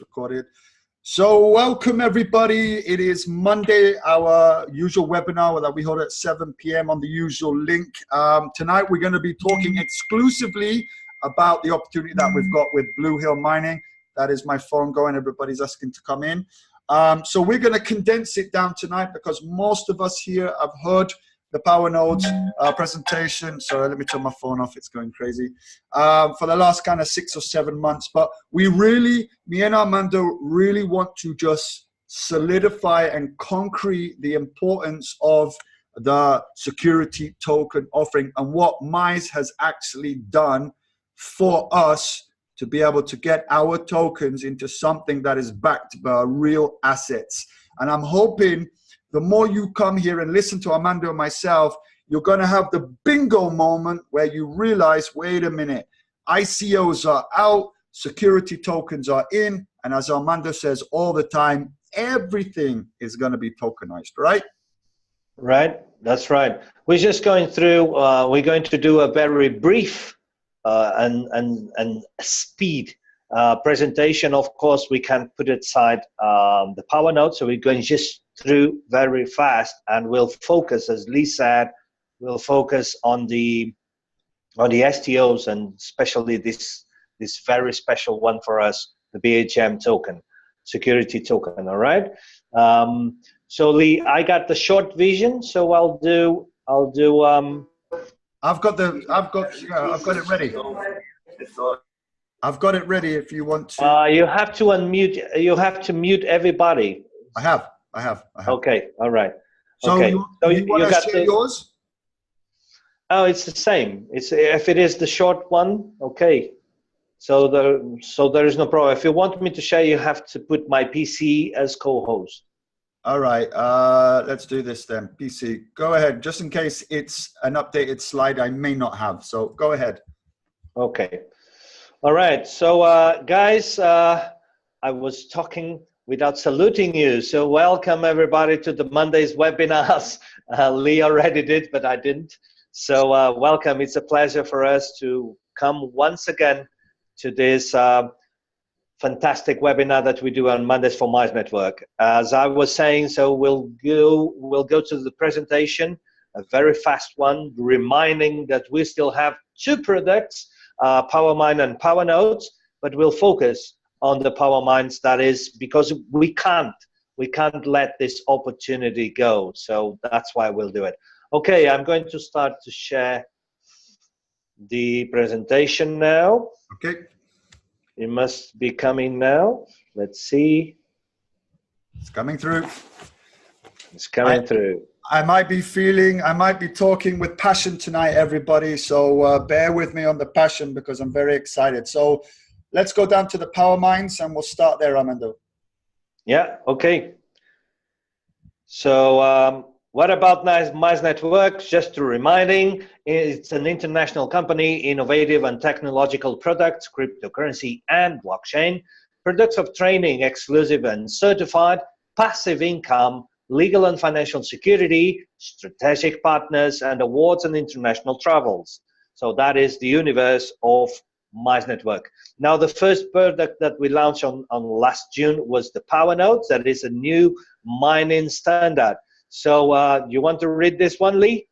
Recorded. So welcome everybody. It is Monday, our usual webinar that we hold at 7 p.m. on the usual link. Tonight we're going to be talking exclusively about the opportunity that we've got with BlueHill Mining. That is my phone going. Everybody's asking to come in. So we're going to condense it down tonight because most of us here have heard the Power Nodes presentation. Sorry, let me turn my phone off. It's going crazy. For the last kind of 6 or 7 months. But we really, me and Armando really want to just solidify and concrete the importance of the security token offering and what Mize has actually done for us to be able to get our tokens into something that is backed by real assets. And I'm hoping the more you come here and listen to Armando and myself, you're going to have the bingo moment where you realize, wait a minute, ICOs are out, security tokens are in, and as Armando says all the time, everything is going to be tokenized, right? Right, that's right. We're just going through, we're going to do a very brief and speed presentation. Of course, we can put aside the power node, so we're going just through very fast, and we'll focus, as Lee said, we'll focus on the STOs, and especially this very special one for us, the BHM token, security token. All right. So Lee, I got the short vision, so I've got it ready. I've got it ready if you want to. You have to unmute. You have to mute everybody. I have. Okay. All right. So okay. You want to share yours? Oh, it's the same. If it is the short one, okay. So there is no problem. If you want me to share, you have to put my PC as co-host. All right. Let's do this then. PC, go ahead. Just in case it's an updated slide, I may not have. So go ahead. Okay. All right. So guys, I was talking without saluting you. So welcome everybody to the Monday's webinars. Lee already did, but I didn't. So welcome. It's a pleasure for us to come once again to this fantastic webinar that we do on Mondays for Mize Network. As I was saying, so we'll go to the presentation, a very fast one, reminding that we still have 2 products, PowerMine and Power Nodes, but we'll focus on the PowerMines. That is because we can't let this opportunity go. So that's why we'll do it. Okay, I'm going to start to share the presentation now. Okay. It must be coming now. Let's see. It's coming through. It's coming through. I might be talking with passion tonight, everybody. So bear with me on the passion because I'm very excited. So let's go down to the PowerMines and we'll start there, Armando. Yeah, okay. So what about Mize Network? Just a reminding, it's an international company, innovative and technological products, cryptocurrency and blockchain, products of training, exclusive and certified, passive income, legal and financial security, strategic partners, and awards and international travels. So that is the universe of Mize Network. Now, the first product that we launched on last June was the Power Nodes. That is a new mining standard. So you want to read this one, Lee?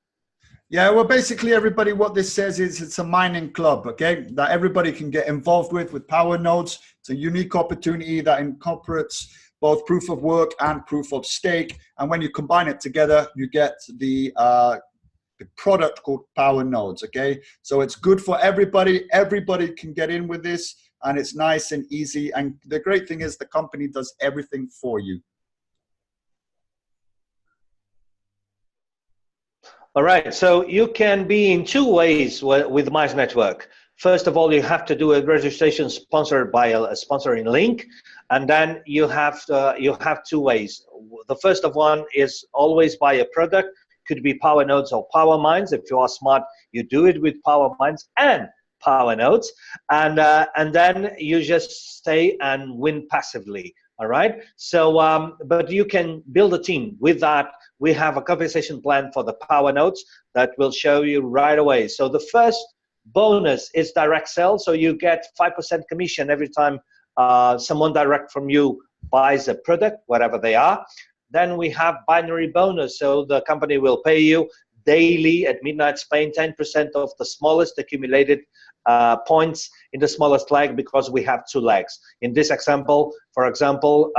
Yeah, well, basically, everybody, what this says is it's a mining club, okay, that everybody can get involved with Power Nodes. It's a unique opportunity that incorporates both proof of work and proof of stake. And when you combine it together, you get the product called Power Nodes, okay? So it's good for everybody. Everybody can get in with this, and it's nice and easy. And the great thing is the company does everything for you. All right, so you can be in 2 ways with Mize Network. First of all, you have to do a registration sponsored by a sponsoring link, and then you have 2 ways. The first of one is always buy a product, could be Power Nodes or PowerMines. If you are smart, you do it with PowerMines and Power Nodes, and then you just stay and win passively. All right. So, but you can build a team with that. We have a compensation plan for the Power Nodes that will show you right away. So the first bonus is direct sell. So you get 5% commission every time someone direct from you buys a product, whatever they are. Then we have binary bonus. So the company will pay you daily at midnight Spain 10% of the smallest accumulated points in the smallest leg, because we have two legs. In this example, for example,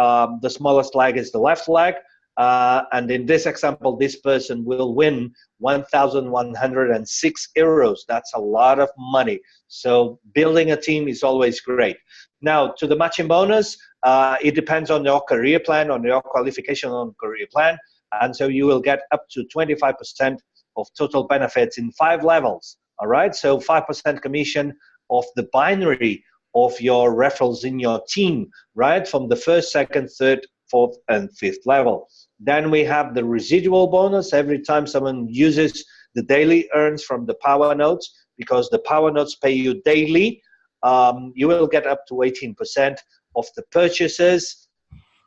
the smallest leg is the left leg. And in this example, this person will win 1,106 euros. That's a lot of money. So building a team is always great. Now, to the matching bonus, it depends on your career plan, on your qualification on career plan. And so you will get up to 25% of total benefits in 5 levels. All right, so 5% commission of the binary of your referrals in your team, right, from the 1st, 2nd, 3rd, 4th, and 5th level. Then we have the residual bonus every time someone uses the daily earns from the power notes, because the power notes pay you daily. You will get up to 18% of the purchases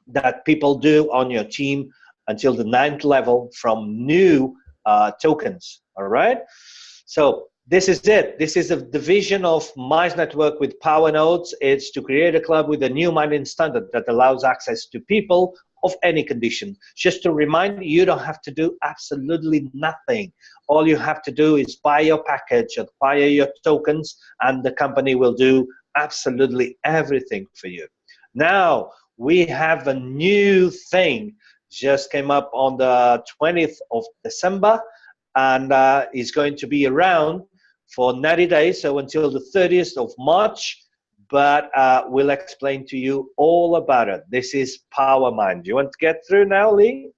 that people do on your team until the 9th level from new tokens. All right, so this is it. This is a division of Mize Network with power nodes. It's to create a club with a new mining standard that allows access to people of any condition. Just to remind you, you don't have to do absolutely nothing. All you have to do is buy your package, acquire your tokens, and the company will do absolutely everything for you. Now, we have a new thing, just came up on the 20th of December, and is going to be around for 90 days, so until the 30th of March. But we'll explain to you all about it. This is PowerMines. Do you want to get through now, Lee?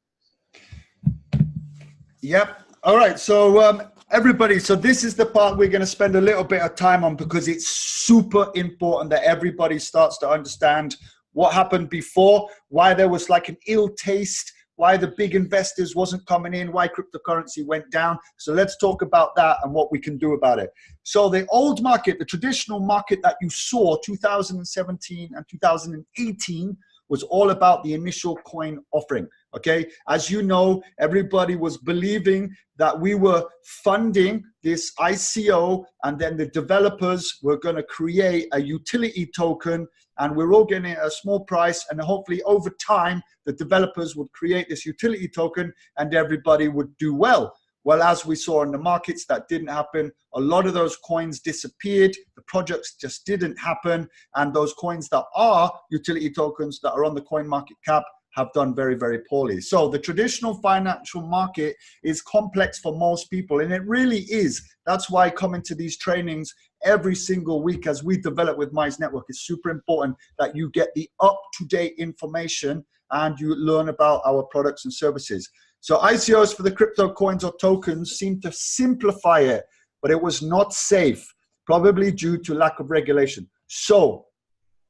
Yep. All right. So everybody, so this is the part we're going to spend a little bit of time on, because it's super important that everybody starts to understand what happened before, why there was like an ill taste, why the big investors wasn't coming in, why cryptocurrency went down. So let's talk about that and what we can do about it. So the old market, the traditional market that you saw 2017 and 2018 was all about the initial coin offering. Okay, as you know, everybody was believing that we were funding this ICO, and then the developers were going to create a utility token, and we're all getting a small price, and hopefully over time the developers would create this utility token and everybody would do well. Well, as we saw in the markets, that didn't happen. A lot of those coins disappeared. The projects just didn't happen, and those coins that are utility tokens that are on the coin market cap have done very, very poorly. So the traditional financial market is complex for most people, and it really is. That's why coming to these trainings every single week as we develop with Mize Network is super important, that you get the up-to-date information and you learn about our products and services. So ICOs for the crypto coins or tokens seem to simplify it, but it was not safe, probably due to lack of regulation. So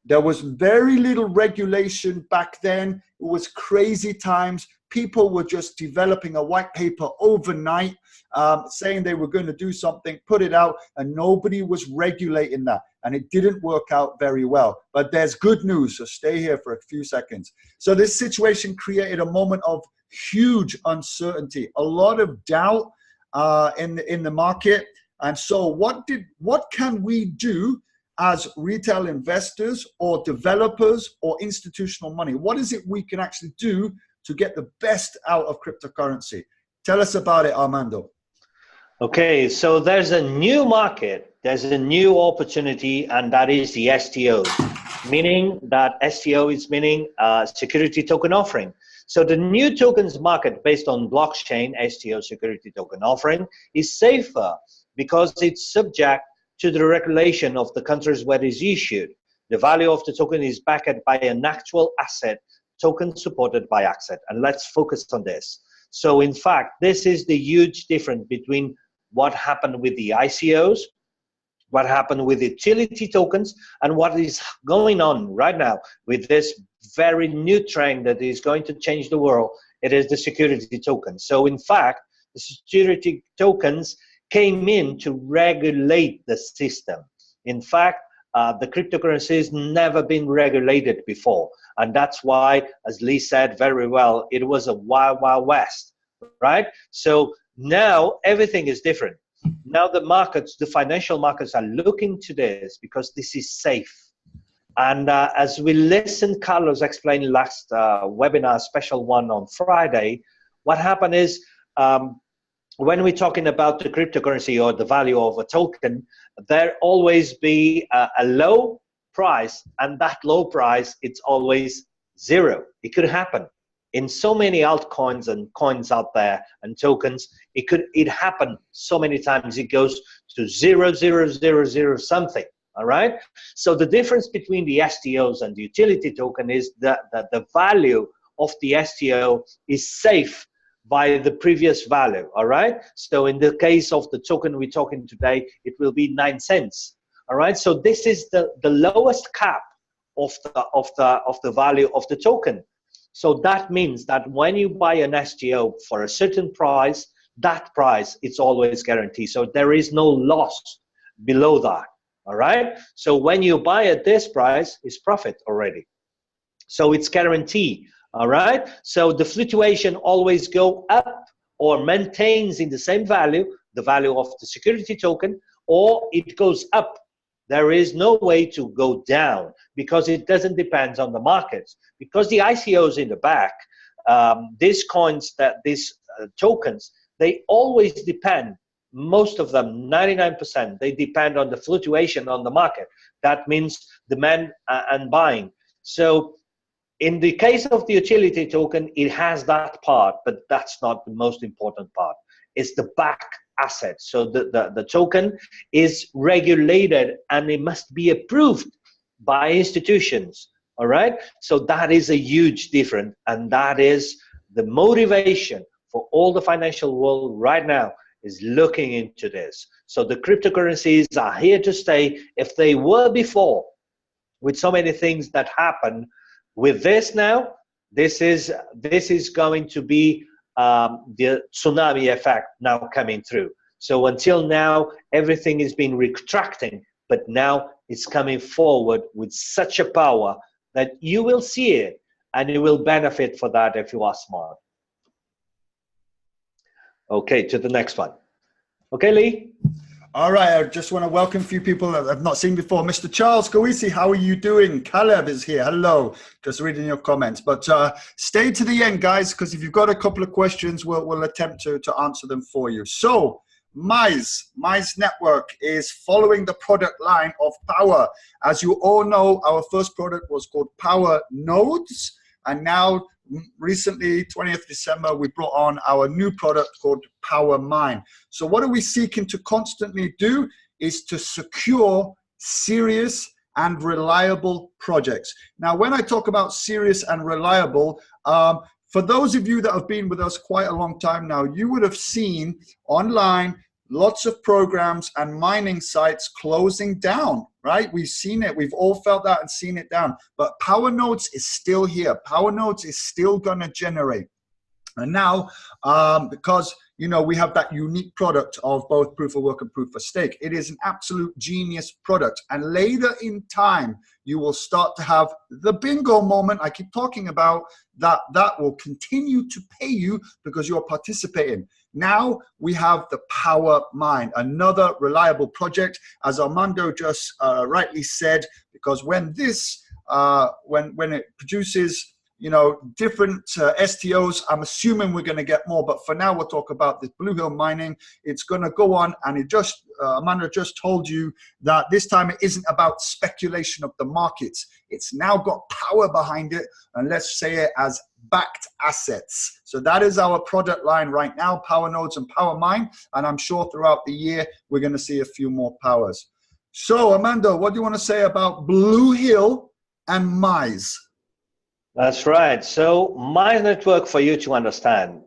there was very little regulation back then. It was crazy times. People were just developing a white paper overnight, saying they were going to do something, put it out, and nobody was regulating that. And it didn't work out very well. But there's good news, so stay here for a few seconds. So this situation created a moment of huge uncertainty, a lot of doubt in the market. And so what can we do as retail investors or developers or institutional money? What is it we can actually do to get the best out of cryptocurrency? Tell us about it, Armando. Okay, so there's a new market, there's a new opportunity, and that is the STO, meaning that STO is meaning security token offering. So the new tokens market based on blockchain, STO security token offering, is safer because it's subject to the regulation of the countries where it is issued. The value of the token is backed by an actual asset, token supported by asset. And let's focus on this. So in fact, this is the huge difference between what happened with the ICOs, what happened with utility tokens, and what is going on right now with this very new trend that is going to change the world. It is the security tokens. So in fact, the security tokens came in to regulate the system. In fact, the cryptocurrency has never been regulated before. And that's why, as Lee said very well, it was a wild, wild west, right? So now everything is different. Now the markets, the financial markets are looking to this because this is safe. And as we listened, Carlos explained last webinar, special one on Friday, what happened is when we're talking about the cryptocurrency or the value of a token, there always be a low price, and that low price, it's always zero. It could happen in so many altcoins and coins out there and tokens. It happen so many times. It goes to 0.000 something. All right. So the difference between the STOs and the utility token is that the value of the STO is safe by the previous value. All right. So in the case of the token we're talking today, it will be 9 cents. All right. So this is the lowest cap of the value of the token. So that means that when you buy an STO for a certain price, that price it's always guaranteed. So there is no loss below that. All right. So when you buy at this price, it's profit already. So it's guaranteed. All right. So the fluctuation always go up or maintains in the same value, the value of the security token, or it goes up. There is no way to go down because it doesn't depend on the markets. Because the ICOs in the back, these coins, these tokens, they always depend. Most of them, 99%, they depend on the fluctuation on the market. That means demand and buying. So in the case of the utility token, it has that part, but that's not the most important part. It's the back asset. So the token is regulated and it must be approved by institutions. All right. So that is a huge difference. And that is the motivation for all the financial world right now is looking into this. So the cryptocurrencies are here to stay. If they were before, with so many things that happen, with this now, this is going to be the tsunami effect now coming through. So until now, everything is been retracting, but now it's coming forward with such a power that you will see it and you will benefit for that if you are smart. Okay, to the next one. Okay, Lee? All right, I just want to welcome a few people that I've not seen before. Mr. Charles Goisi, how are you doing? Caleb is here. Hello. Just reading your comments. But stay to the end, guys, because if you've got a couple of questions, we'll attempt to answer them for you. So, Mize Network is following the product line of Power. As you all know, our first product was called Power Nodes, and now recently, 20th December, we brought on our new product called PowerMine. So what are we seeking to constantly do is to secure serious and reliable projects. Now, when I talk about serious and reliable, for those of you that have been with us quite a long time now, you would have seen online lots of programs and mining sites closing down, right? We've seen it. We've all felt that and seen it down. But Power Nodes is still here. Power Nodes is still going to generate. And now, because, you know, we have that unique product of both proof of work and proof of stake, it is an absolute genius product. And later in time, you will start to have the bingo moment I keep talking about, that will continue to pay you because you're participating. Now we have the PowerMine, another reliable project, as Armando just rightly said, because when this, when it produces, you know, different STOs, I'm assuming we're going to get more, but for now we'll talk about this BlueHill mining. It's going to go on, and it just, Armando just told you that this time it isn't about speculation of the markets. It's now got power behind it, and let's say it as backed assets. So that is our product line right now, Power Nodes and PowerMine, and I'm sure throughout the year we're going to see a few more powers. So Armando, what do you want to say about BlueHill and Mize? That's right. So Mize Network, for you to understand,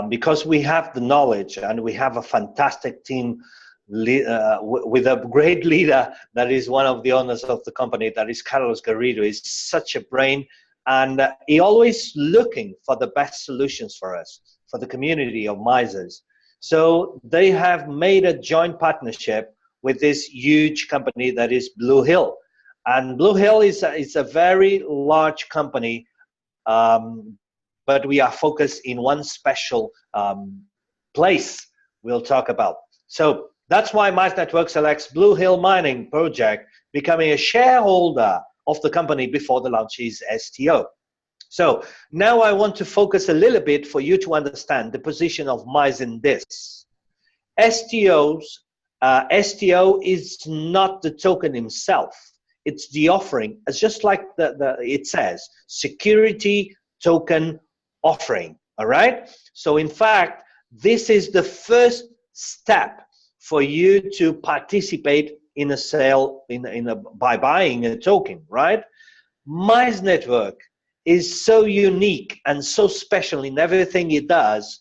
because we have the knowledge and we have a fantastic team with a great leader that is one of the owners of the company, that is Carlos Garrido. He's such a brain, and he always looking for the best solutions for us, for the community of Mizers. So they have made a joint partnership with this huge company that is BlueHill. And BlueHill is a very large company, but we are focused in one special place we'll talk about. So that's why Mize Network selects BlueHill Mining Project, becoming a shareholder of the company before the launch is STO. So now I want to focus a little bit for you to understand the position of Mize in this. STO is not the token himself. It's the offering. It's just like it says, security token offering. All right. So in fact, this is the first step for you to participate in a sale by buying a token, right? Mize Network is so unique and so special in everything it does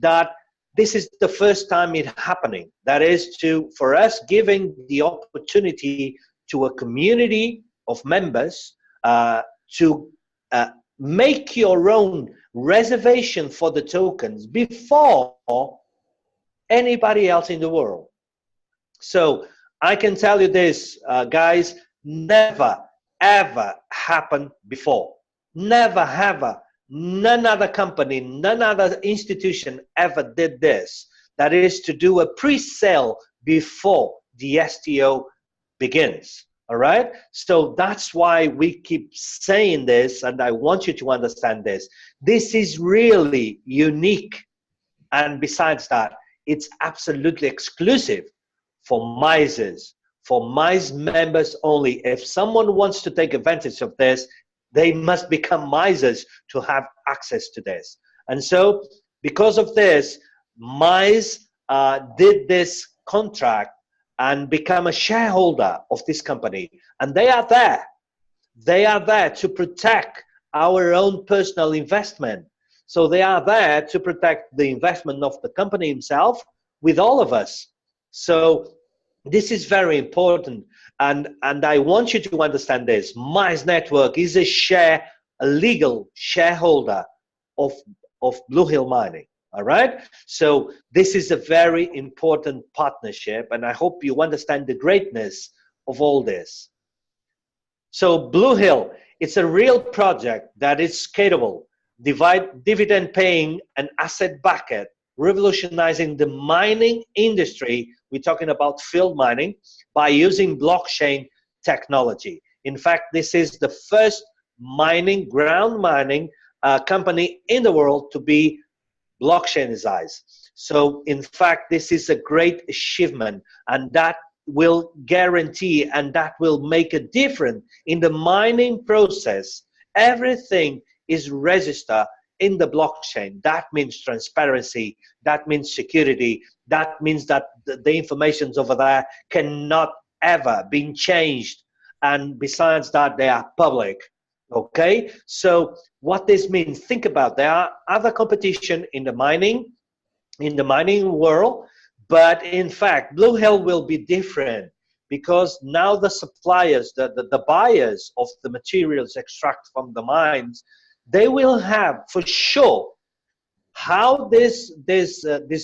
that this is the first time it happening. That is for us giving the opportunity to a community of members to make your own reservation for the tokens before anybody else in the world. So I can tell you this, guys, never, ever happened before. Never, ever. None other company, none other institution ever did this. That is to do a pre-sale before the STO begins. All right? So that's why we keep saying this, and I want you to understand this. This is really unique. And besides that, it's absolutely exclusive for Mizes, for Mize members only. If someone wants to take advantage of this, they must become Mizes to have access to this. And so, because of this, Mize did this contract and become a shareholder of this company. And they are there. They are there to protect our own personal investment. So they are there to protect the investment of the company himself with all of us. So this is very important. And I want you to understand this. Mize Network is a legal shareholder of BlueHill Mining. All right. So this is a very important partnership, and I hope you understand the greatness of all this. So BlueHill, it's a real project that is scalable, dividend paying, and asset backed, revolutionizing the mining industry. We're talking about field mining by using blockchain technology. In fact, this is the first ground mining company in the world to be blockchainized. So in fact, this is a great achievement, and that will guarantee and that will make a difference in the mining process. Everything is registered in the blockchain. That means transparency, that means security, that means that the information's over there cannot ever be changed, and besides that, they are public. Okay, so what this means, think about, there are other competition in the mining world, but in fact, BlueHill will be different because now the suppliers, the buyers of the materials extracted from the mines, they will have for sure how these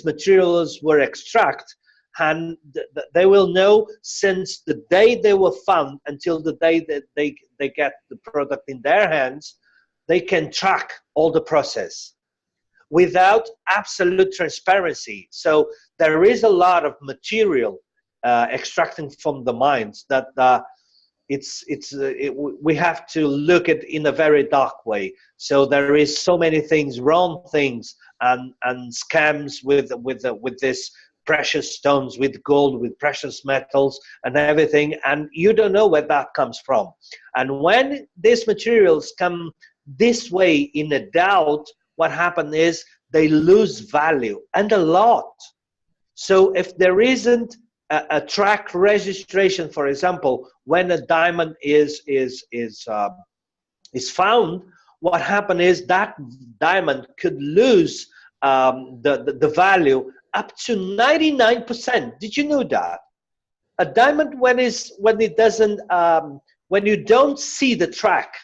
materials were extracted, and they will know since the day they were found until the day that they get the product in their hands. They can track all the process without absolute transparency. So there is a lot of material extracting from the mines that we have to look at in a very dark way. So there is so many things, wrong things, and scams with this precious stones, with gold, with precious metals and everything, and you don't know where that comes from. And when these materials come this way in a doubt, what happens is they lose value, and a lot. So if there isn't a track registration, for example, when a diamond is found, what happens is that diamond could lose the value up to 99%. Did you know that? A diamond, when you don't see the track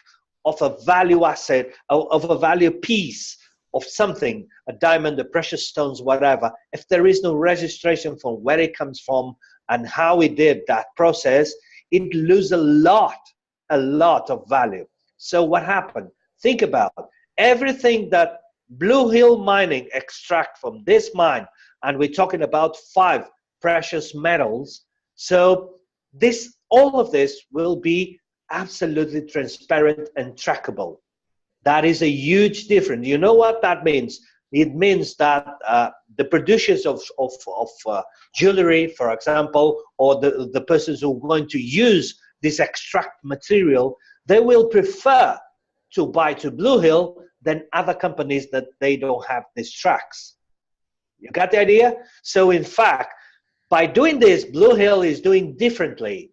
of a value asset, of a value piece of something, a diamond, a precious stones, whatever, if there is no registration from where it comes from and how it did that process, it loses a lot of value. So what happened? Think about everything that BlueHill Mining extract from this mine, and we're talking about 5 precious metals. So all of this will be absolutely transparent and trackable. That is a huge difference. You know what that means? It means that the producers of jewelry, for example, or the persons who are going to use this extract material, they will prefer to buy to BlueHill than other companies that they don't have these tracks. You got the idea? So in fact, by doing this, BlueHill is doing differently,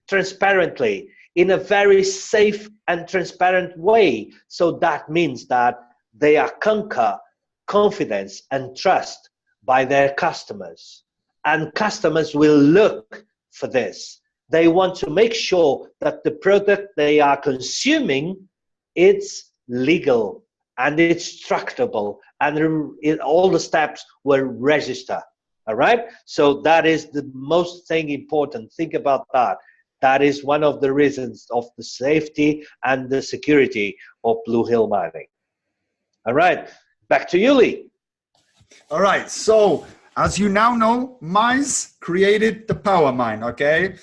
transparently, in a very safe and transparent way. So that means that they are conquer confidence and trust by their customers. And customers will look for this. They want to make sure that the product they are consuming, it's legal and it's tractable and all the steps will register. All right? So that is the most thing important. Think about that. That is one of the reasons of the safety and the security of BlueHill mining. All right, back to you, Lee. All right, so as you now know, Mize created the PowerMine, okay?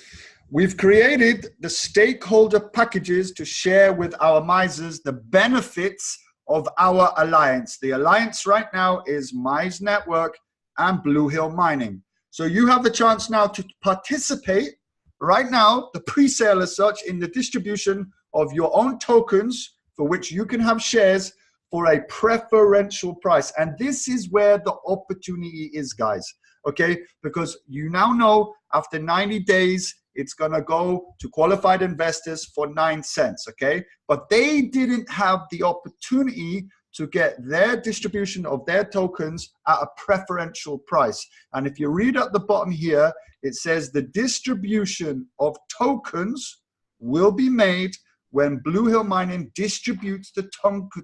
We've created the stakeholder packages to share with our Mizers the benefits of our alliance. The alliance right now is Mize Network and BlueHill Mining. So you have the chance now to participate right now, the pre-sale as such, in the distribution of your own tokens for which you can have shares for a preferential price. And this is where the opportunity is, guys, okay? Because you now know after 90 days, it's gonna go to qualified investors for 9 cents, okay? But they didn't have the opportunity to get their distribution of their tokens at a preferential price. And if you read at the bottom here, it says the distribution of tokens will be made when BlueHill Mining distributes the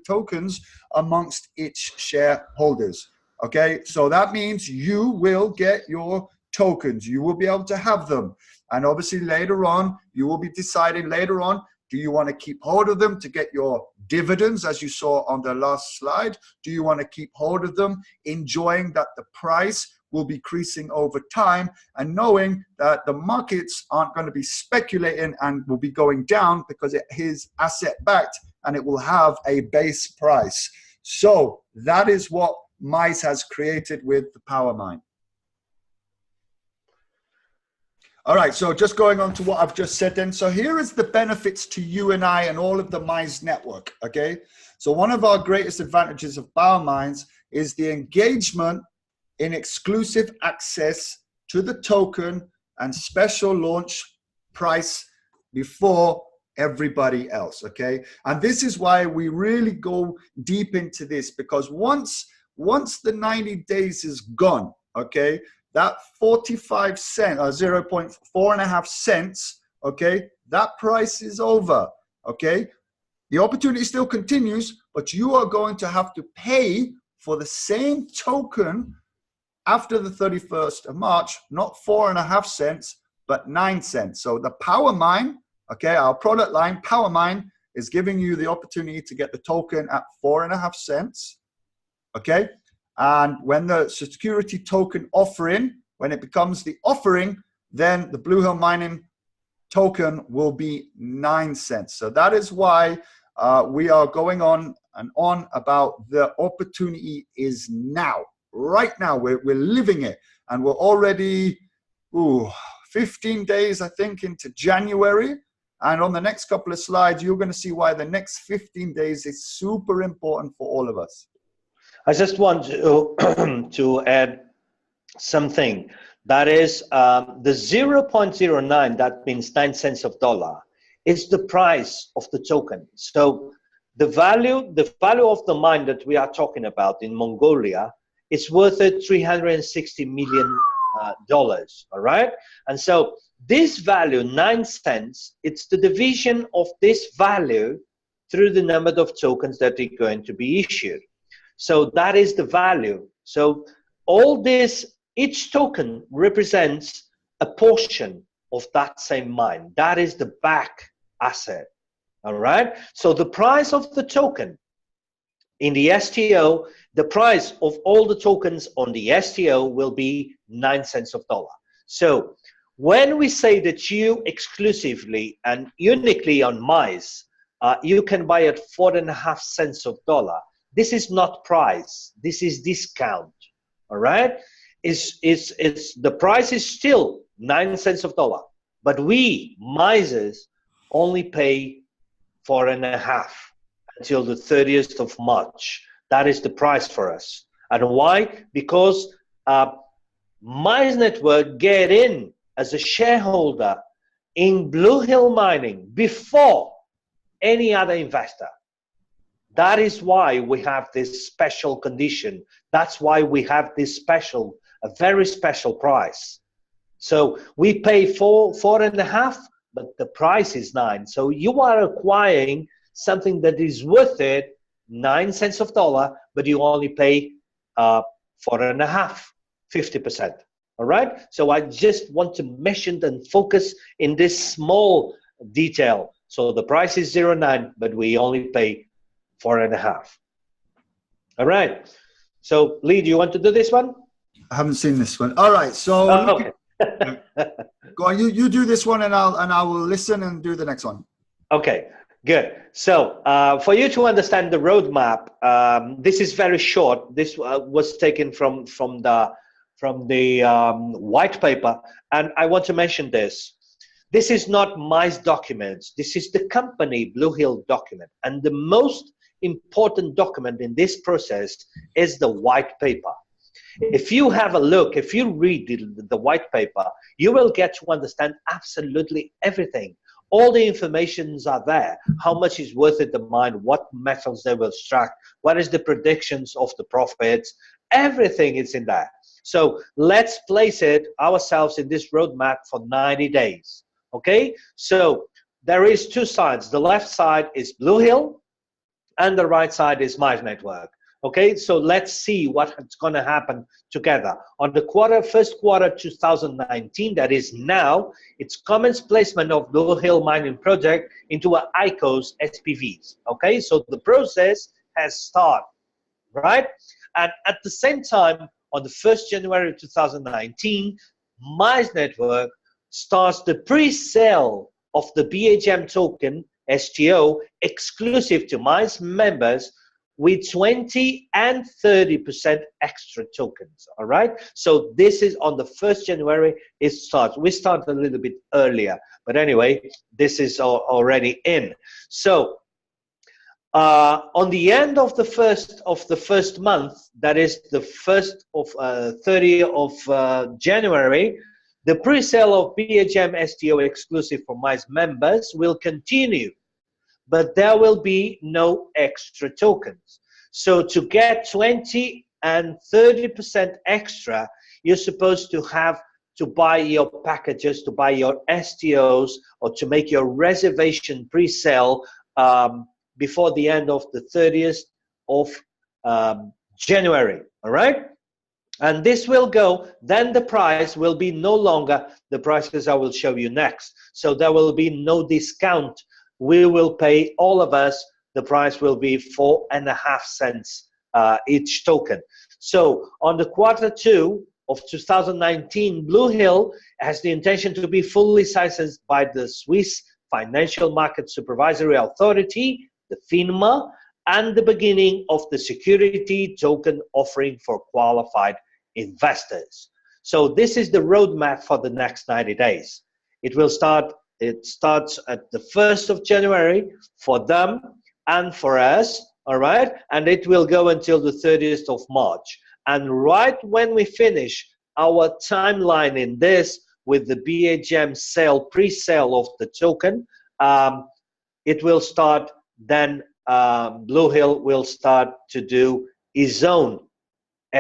tokens amongst its shareholders. Okay, so that means you will get your tokens. You will be able to have them. And obviously later on, you will be deciding later on, do you want to keep hold of them to get your dividends, as you saw on the last slide? Do you want to keep hold of them, enjoying that the price will be increasing over time and knowing that the markets aren't going to be speculating and will be going down because it is asset backed and it will have a base price. So that is what Mize has created with the PowerMine. All right, so just going on to what I've just said then. So here is the benefits to you and I and all of the Mize network, okay? So one of our greatest advantages of PowerMines is the engagement in exclusive access to the token and special launch price before everybody else, okay? And this is why we really go deep into this, because once the 90 days is gone, okay, that 45 cent or 0.45 cents, okay, that price is over, okay? The opportunity still continues, but you are going to have to pay for the same token after the 31st of March, not 4.5 cents, but 9 cents. So the PowerMine, okay, our product line, PowerMine, is giving you the opportunity to get the token at 4.5 cents, okay? And when the security token offering, when it becomes the offering, then the BlueHill mining token will be 9 cents. So that is why we are going on and on about the opportunity is now. Right now, we're living it. And we're already 15 days, I think, into January. And on the next couple of slides, you're going to see why the next 15 days is super important for all of us. I just want to add something. That is the 0.09, that means 9 cents of dollar, is the price of the token. So the value of the mine that we are talking about in Mongolia is worth $360 million, all right? And so this value, 9 cents, it's the division of this value through the number of tokens that are going to be issued. So that is the value. So all this, each token represents a portion of that same mine. That is the back asset, all right? So the price of the token in the STO, the price of all the tokens on the STO will be 9 cents of dollar. So When we say that you exclusively and uniquely on Mize, you can buy at 4.5 cents of dollar. This is not price. This is discount. All right. It's the price is still 9 cents of dollar, but we Mizers only pay 4.5 until the 30th of March. That is the price for us. And why? Because Mize Network get in as a shareholder in BlueHill Mining before any other investor. That is why we have this special condition. That's why we have this special, a very special price. So we pay 4.5, but the price is 9. So you are acquiring something that is worth it, 9 cents of dollar, but you only pay 4.5, 50%. All right. So I just want to mention and focus in this small detail. So the price is 0.9, but we only pay 4.5. All right. So Lee, do you want to do this one? I haven't seen this one. All right. So Okay. go on. You do this one, and I will listen and do the next one. Okay. Good. So for you to understand the roadmap, this is very short. This was taken from the white paper, and I want to mention this. This is not Mize documents. This is the company BlueHill document, and the most important document in this process is the white paper. If you have a look, if you read the white paper, you will get to understand absolutely everything. All the informations are there. How much is worth it the mine? What metals they will extract? What is the predictions of the profits? Everything is in there. So let's place it ourselves in this roadmap for 90 days. Okay? So there is two sides. The left side is BlueHill, and the right side is Mize Network. Okay, so let's see what's going to happen together. On the first quarter 2019, that is now, it's commence placement of BlueHill mining project into a ICOs SPVs. Okay, so the process has started, right? And at the same time, on the 1st January 2019, Mize Network starts the pre-sale of the BHM token, STO, exclusive to Mize members, with 20 and 30% extra tokens. All right. So this is on the 1st January. It starts. We start a little bit earlier, but anyway, this is already in. So on the end of the first month, that is the 30th of January, the pre-sale of BHM STO exclusive for Mize members will continue, but there will be no extra tokens. So to get 20 and 30% extra, you're supposed to have to buy your packages, to buy your STOs, or to make your reservation pre-sale before the end of the 30th of January, all right? And this will go, then the price will be no longer the prices I will show you next. So there will be no discount. We will pay, all of us, the price will be 4.5 cents each token. So on the Q2 of 2019, BlueHill has the intention to be fully licensed by the Swiss Financial Market Supervisory Authority, the FINMA, and the beginning of the security token offering for qualified investors. So this is the roadmap for the next 90 days. It starts at the 1st of January for them and for us, all right? And it will go until the 30th of March. And right when we finish our timeline in this with the BHM sale, pre-sale of the token, it will start, then BlueHill will start to do its own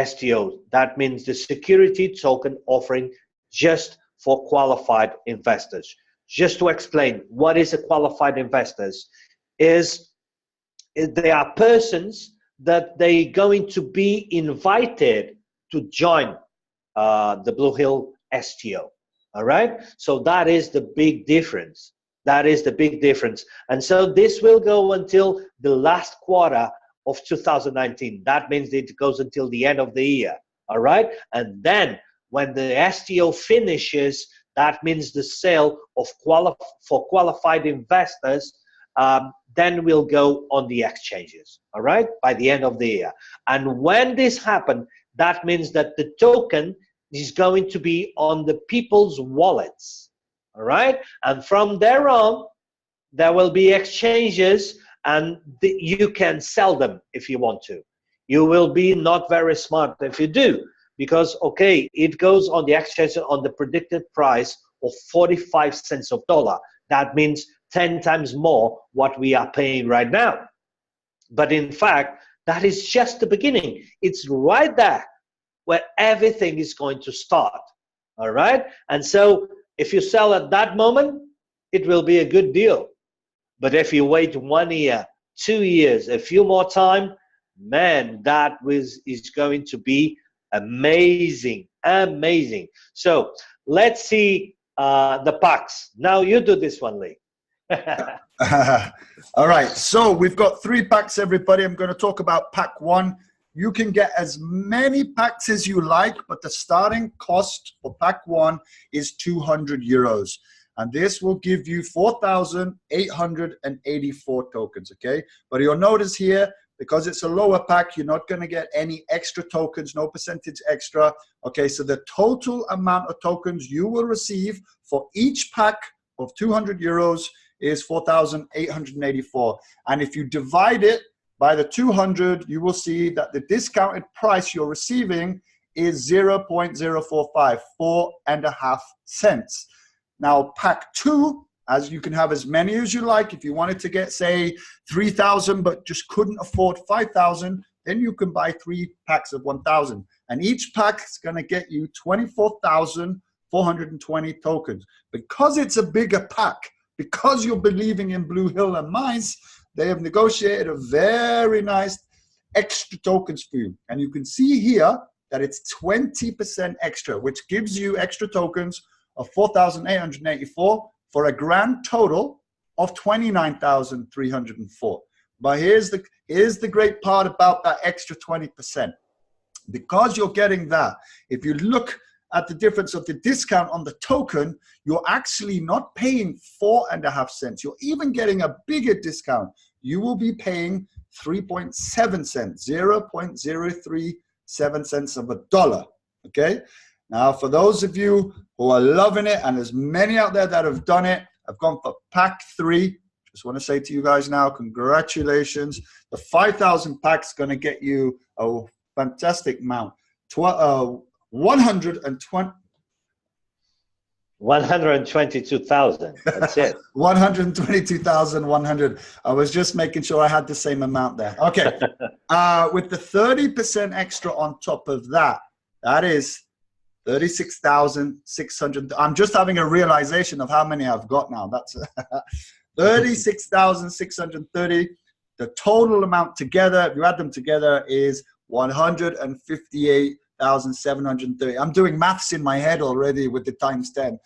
STO. That means the security token offering just for qualified investors. Just to explain, what is a qualified investors? They are persons that they're going to be invited to join the BlueHill STO. All right? So that is the big difference. That is the big difference. And so this will go until the last quarter of 2019. That means it goes until the end of the year. All right? And then when the STO finishes, that means the sale of for qualified investors, then will go on the exchanges, all right, by the end of the year. And when this happens, that means that the token is going to be on the people's wallets, all right? And from there on, there will be exchanges, and you can sell them if you want to. You will be not very smart if you do, because, okay, it goes on the exchange on the predicted price of 45 cents of dollar. That means 10 times more what we are paying right now. But in fact, that is just the beginning. It's right there where everything is going to start, all right? And so if you sell at that moment, it will be a good deal. But if you wait 1 year, 2 years, a few more time, man, that is going to be amazing, amazing. So let's see the packs. Now you do this one, Lee. All right, so we've got 3 packs, everybody. I'm going to talk about pack 1. You can get as many packs as you like, but the starting cost for pack 1 is 200 euros. And this will give you 4,884 tokens, okay? But you'll notice here, because it's a lower pack, you're not going to get any extra tokens, no percentage extra, okay? So the total amount of tokens you will receive for each pack of 200 euros is 4,884. And if you divide it by the 200, you will see that the discounted price you're receiving is 0.045, 4.5 cents. Now, pack 2, as you can have as many as you like. If you wanted to get, say, 3,000 but just couldn't afford 5,000, then you can buy 3 packs of 1,000. And each pack is going to get you 24,420 tokens. Because it's a bigger pack, because you're believing in BlueHill and Mize, they have negotiated a very nice extra tokens for you. And you can see here that it's 20% extra, which gives you extra tokens of 4,884 for a grand total of 29,304. But here's the great part about that extra 20%. Because you're getting that, if you look at the difference of the discount on the token, you're actually not paying 4.5 cents. You're even getting a bigger discount. You will be paying 3.7 cents, 0.037 cents of a dollar, okay? Now, for those of you who are loving it, and there's many out there that have done it, I've gone for pack 3. Just want to say to you guys now, congratulations. The 5,000 pack's going to get you a fantastic amount. 122,000. That's it. 122,100. I was just making sure I had the same amount there. Okay. With the 30% extra on top of that, that is 36,600. I'm just having a realization of how many I've got now. That's 36,630. The total amount together, if you add them together, is 158,730. I'm doing maths in my head already with the times 10.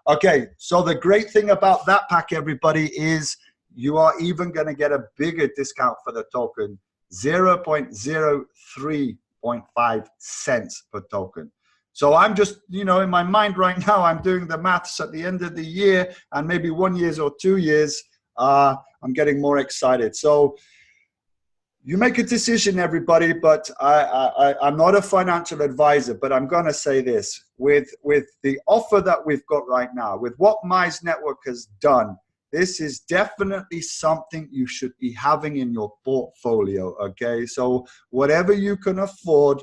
Okay, so the great thing about that pack, everybody, is you are even going to get a bigger discount for the token, 0.035 cents per token. So I'm just, you know, in my mind right now, I'm doing the maths at the end of the year, and maybe 1 year or 2 years, I'm getting more excited. So you make a decision, everybody, but I'm not a financial advisor, but I'm going to say this. With the offer that we've got right now, with what Mize Network has done, this is definitely something you should be having in your portfolio, okay? So whatever you can afford,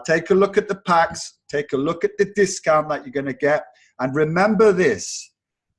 take a look at the packs, take a look at the discount that you're going to get, and remember this,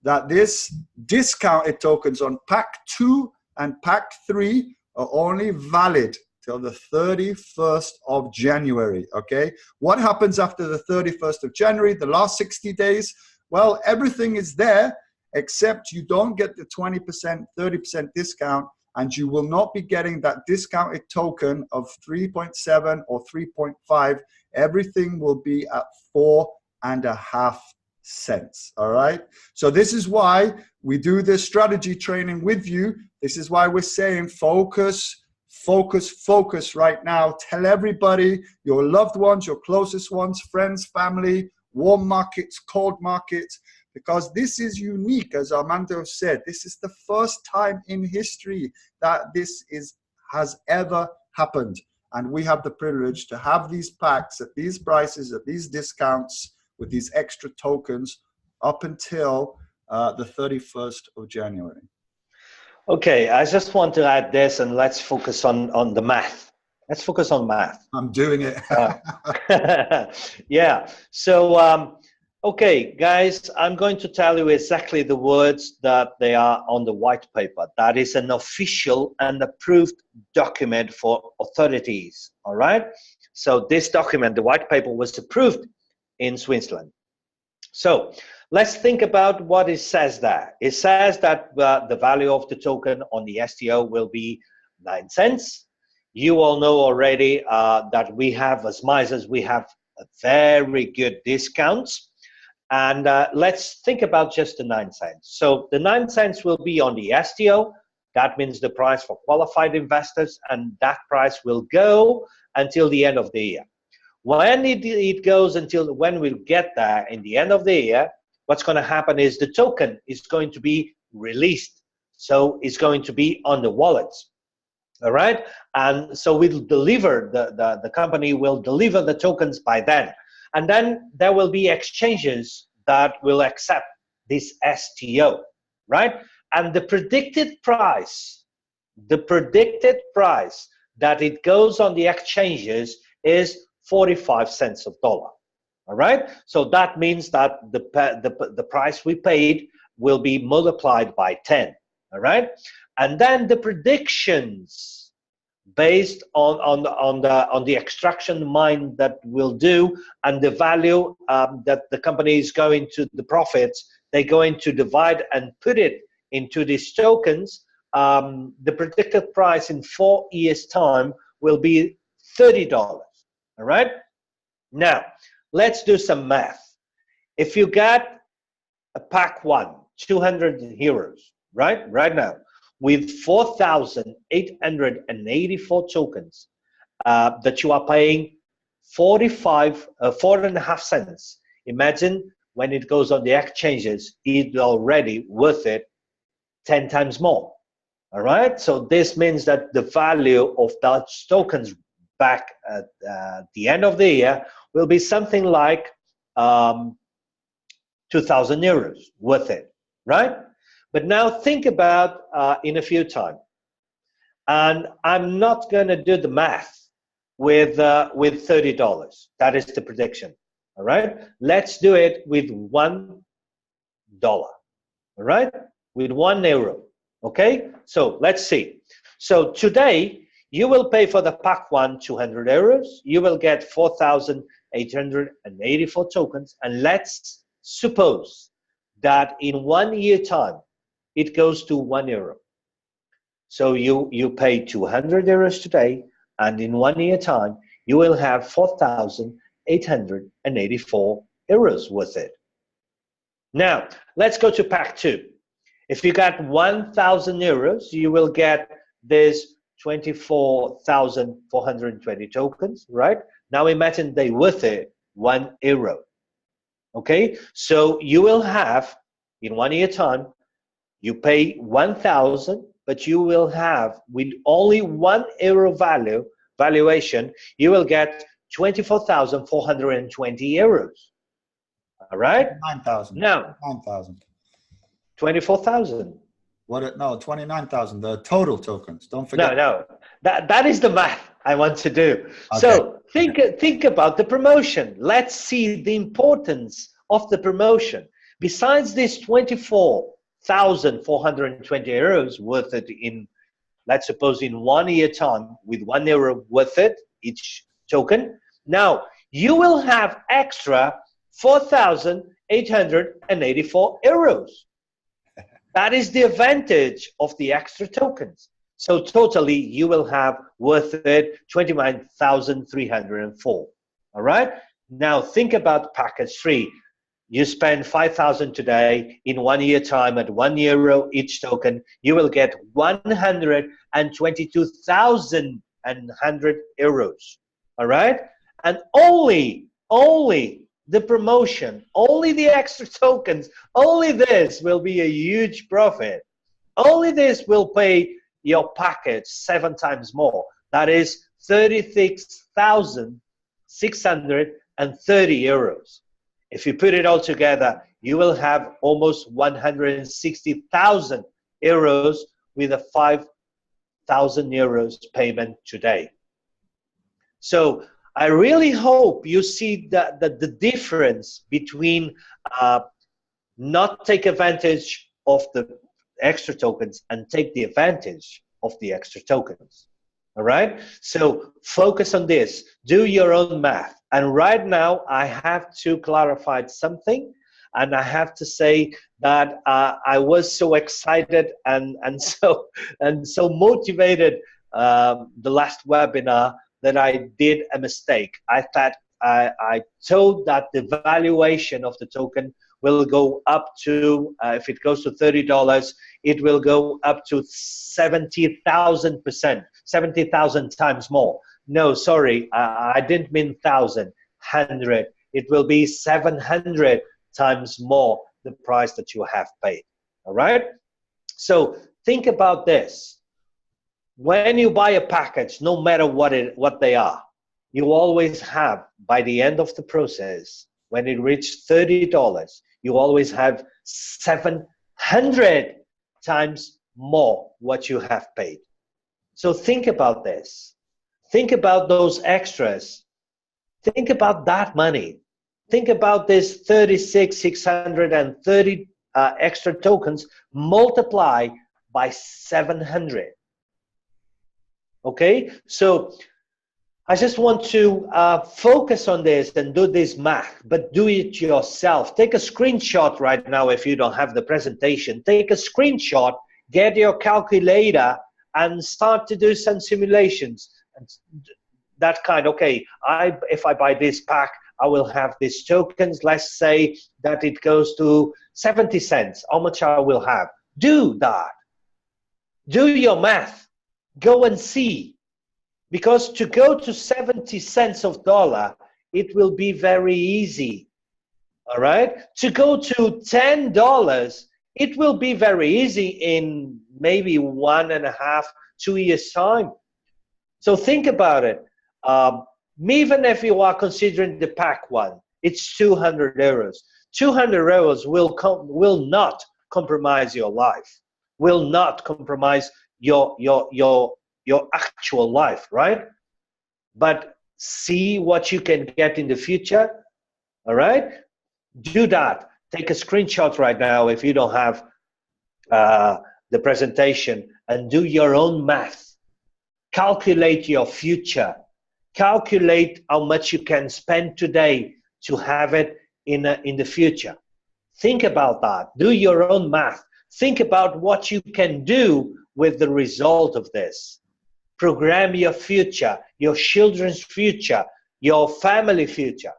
that this discounted tokens on pack 2 and pack 3 are only valid till the 31st of January, okay? What happens after the 31st of January, the last 60 days? Well, everything is there, except you don't get the 20%, 30% discount, and you will not be getting that discounted token of 3.7 or 3.5. Everything will be at 4.5 cents, all right? So this is why we do this strategy training with you. This is why we're saying focus, focus, focus right now. Tell everybody, your loved ones, your closest ones, friends, family, warm markets, cold markets, because this is unique, as Armando said. This is the first time in history that this has ever happened. And we have the privilege to have these packs at these prices, at these discounts, with these extra tokens up until the 31st of January. Okay, I just want to add this, and let's focus on the math. Let's focus on math. I'm doing it. Yeah. So, okay, guys, I'm going to tell you exactly the words that they are on the white paper. That is an official and approved document for authorities. All right. So this document, the white paper, was approved in Switzerland. So let's think about what it says there. It says that the value of the token on the STO will be 9 cents. You all know already that we have, as Mize, we have a very good discounts. And let's think about just the 9 cents. So the 9 cents will be on the STO. That means the price for qualified investors, and that price will go until the end of the year. When it goes until when we get there in the end of the year, what's going to happen is the token is going to be released. So it's going to be on the wallets. All right. And so we'll deliver, the company will deliver the tokens by then. And then there will be exchanges that will accept this STO, right? And the predicted price that it goes on the exchanges is 45 cents of dollar. All right. So that means that the price we paid will be multiplied by 10. All right. And then the predictions based on the extraction mine that we'll do and the value that the company is going to, the profits, they're going to divide and put it into these tokens. The predicted price in 4 years' time will be $30. All right. Now, let's do some math. If you get a pack 1, 200 euros, right now, with 4,884 tokens that you are paying 4.5 cents. Imagine when it goes on the exchanges, it's already worth it 10 times more. All right. So this means that the value of those tokens back at the end of the year will be something like 2,000 euros worth it, right? But now think about in a few time, and I'm not going to do the math with $30. That is the prediction. All right, let's do it with $1. All right, with €1. Okay, so let's see. So today you will pay for the pack 1 200 euros. You will get 4,884 tokens, and let's suppose that in 1 year time it goes to €1. So you pay 200 euros today, and in 1 year time, you will have 4,884 euros worth it. Now, let's go to pack 2. If you got 1,000 euros, you will get this 24,420 tokens, right? Now imagine they worth it €1. Okay, so you will have, in 1 year time, you pay 1,000, but you will have, with only €1 valuation, you will get 24,420 euros. All right? 9,000. Now, 9,000. 24,000. What? No, 29,000. The total tokens. Don't forget. No. That is the math I want to do. Okay. So think about the promotion. Let's see the importance of the promotion. Besides this 24,420 euros worth it in, let's suppose, in 1 year time, with €1 worth it each token. Now you will have extra 4,884 euros. That is the advantage of the extra tokens. So totally you will have worth it 29,304. All right. Now think about package 3. You spend 5,000 today. In 1 year time, at €1 each token, you will get 122,100 euros. All right, and only the promotion, only the extra tokens, only this will be a huge profit. Only this will pay your package 7 times more. That is 36,630 euros. If you put it all together, you will have almost 160,000 euros with a 5,000 euros payment today. So I really hope you see that the difference between not take advantage of the extra tokens and take the advantage of the extra tokens. All right, so focus on this, do your own math. And right now I have to clarify something, and I have to say that I was so excited and so motivated the last webinar that I did a mistake. I thought I told that the valuation of the token will go up to, if it goes to $30, it will go up to 70,000%, 70,000 times more. No, sorry, I didn't mean 1,000, 100. It will be 700 times more the price that you have paid. All right? So think about this. When you buy a package, no matter what they are, you always have, by the end of the process, when it reaches $30, you always have 700 times more what you have paid. So think about this. Think about those extras. Think about that money. Think about this 36,630 extra tokens multiplied by 700. Okay, so I just want to focus on this and do this math, but do it yourself. Take a screenshot right now if you don't have the presentation. Take a screenshot, get your calculator, and start to do some simulations. That kind, okay, if I buy this pack, I will have these tokens. Let's say that it goes to 70 cents. How much I will have? Do that. Do your math. Go and see. Because to go to 70 cents of dollar, it will be very easy. All right? To go to $10, it will be very easy in maybe 1.5, 2 years' time. So think about it. Even if you are considering the pack one, it's 200 euros. 200 euros will not compromise your life, will not compromise your actual life, right? But see what you can get in the future, all right? Do that. Take a screenshot right now if you don't have the presentation, and do your own math. Calculate your future. Calculate how much you can spend today to have it in the future. Think about that. Do your own math. Think about what you can do with the result of this. Program your future, your children's future, your family future.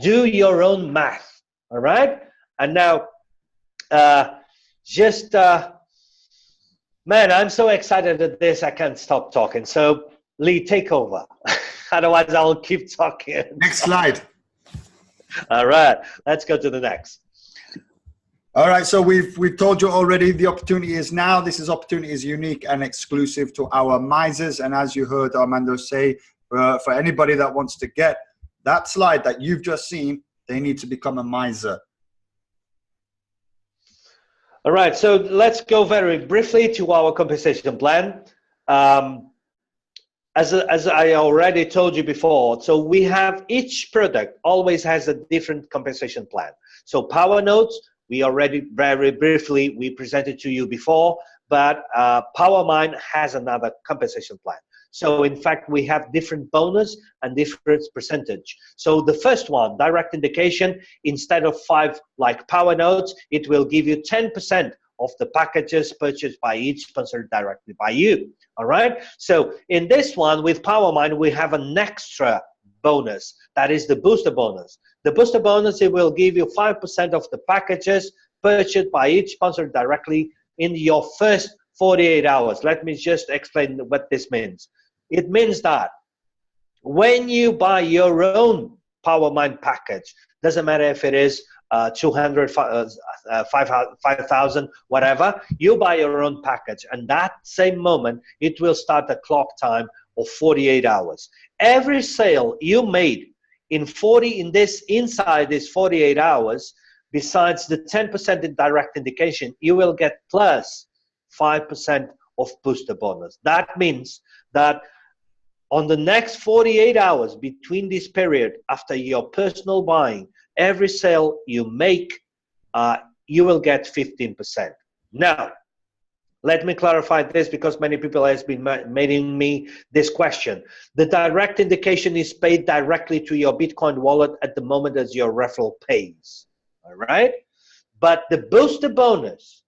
Do your own math, all right? And now, man, I'm so excited at this, I can't stop talking. So, Lee, take over. Otherwise, I'll keep talking. Next slide. All right, let's go to the next. All right, so we've told you already the opportunity is now. This opportunity is unique and exclusive to our Mizes. And as you heard Armando say, for anybody that wants to get that slide that you've just seen, they need to become a Mizer. All right, so let's go very briefly to our compensation plan. As I already told you before, so we have each product always has a different compensation plan. So Power Notes, we already very briefly, we presented to you before, but PowerMine has another compensation plan. So in fact, we have different bonus and different percentage. So the first one, direct indication, instead of 5 like Power Notes, it will give you 10% of the packages purchased by each sponsored directly by you. All right. So in this one with PowerMine, we have an extra bonus. That is the booster bonus. The booster bonus, it will give you 5% of the packages purchased by each sponsor directly in your first 48 hours. Let me just explain what this means. It means that when you buy your own PowerMine package. Doesn't matter if it is 200, 5,000, whatever. You buy your own package, and that same moment it will start a clock time of 48 hours. Every sale you made inside this 48 hours, besides the 10% in direct indication, you will get plus 5% of booster bonus. That means that on the next 48 hours between this period, after your personal buying, every sale you make, you will get 15%. Now, let me clarify this, because many people have been making me this question. The direct indication is paid directly to your Bitcoin wallet at the moment as your referral pays, all right? But the booster bonus,